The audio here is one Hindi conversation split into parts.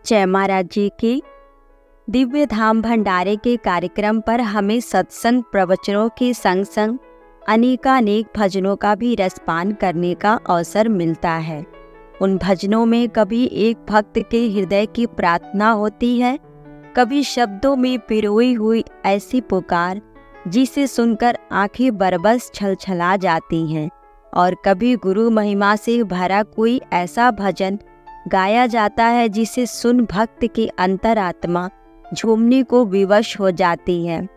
जय महाराज जी की। दिव्य धाम भंडारे के कार्यक्रम पर हमें सत्संग प्रवचनों के संग संग अनेकानेक भजनों का भी रसपान करने का अवसर मिलता है। उन भजनों में कभी एक भक्त के हृदय की प्रार्थना होती है, कभी शब्दों में पिरोई हुई ऐसी पुकार जिसे सुनकर आंखें बरबस छलछला जाती हैं, और कभी गुरु महिमा से भरा कोई ऐसा भजन गाया जाता है जिसे सुन भक्त की अंतरात्मा झूमने को विवश हो जाती है।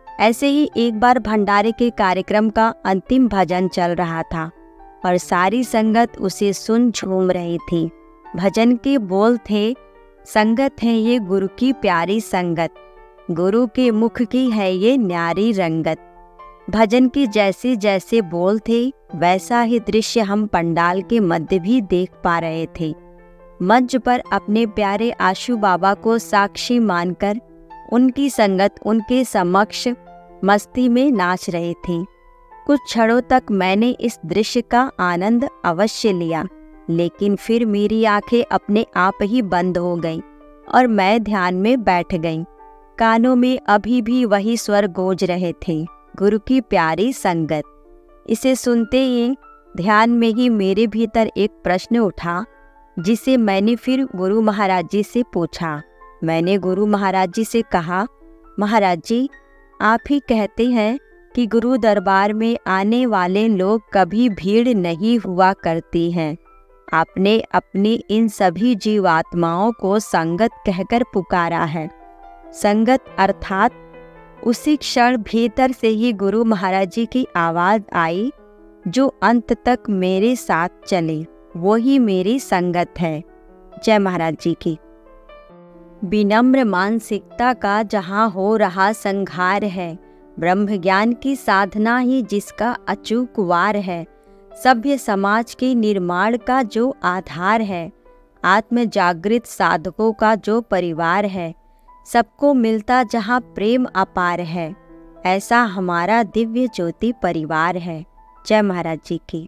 ऐसे ही एक बार भंडारे के कार्यक्रम का अंतिम भजन चल रहा था और सारी संगत उसे सुन झूम रही थी। भजन के बोल थे, संगत है ये गुरु की प्यारी संगत, गुरु के मुख की है ये न्यारी रंगत। भजन के जैसे जैसे बोल थे वैसा ही दृश्य हम पंडाल के मध्य भी देख पा रहे थे। मंच पर अपने प्यारे आशु बाबा को साक्षी मानकर उनकी संगत उनके समक्ष मस्ती में नाच रहे थे। कुछ क्षणों तक मैंने इस दृश्य का आनंद अवश्य लिया, लेकिन फिर मेरी आंखें अपने आप ही बंद हो गईं और मैं ध्यान में बैठ गई। कानों में अभी भी वही स्वर गूंज रहे थे, गुरु की प्यारी संगत। इसे सुनते ही ध्यान में ही मेरे भीतर एक प्रश्न उठा, जिसे मैंने फिर गुरु महाराज जी से पूछा। मैंने गुरु महाराज जी से कहा, महाराज जी, आप ही कहते हैं कि गुरु दरबार में आने वाले लोग कभी भीड़ नहीं हुआ करती हैं। आपने अपनी इन सभी जीवात्माओं को संगत कहकर पुकारा है। संगत अर्थात उसी क्षण भीतर से ही गुरु महाराज जी की आवाज़ आई, जो अंत तक मेरे साथ चले, वो ही मेरी संगत है। जय महाराज जी की। विनम्र मानसिकता का जहाँ हो रहा संघार है, ब्रह्म ज्ञान की साधना ही जिसका अचूक वार है, सभ्य समाज के निर्माण का जो आधार है, आत्म जागृत साधकों का जो परिवार है, सबको मिलता जहाँ प्रेम अपार है, ऐसा हमारा दिव्य ज्योति परिवार है। जय महाराज जी की।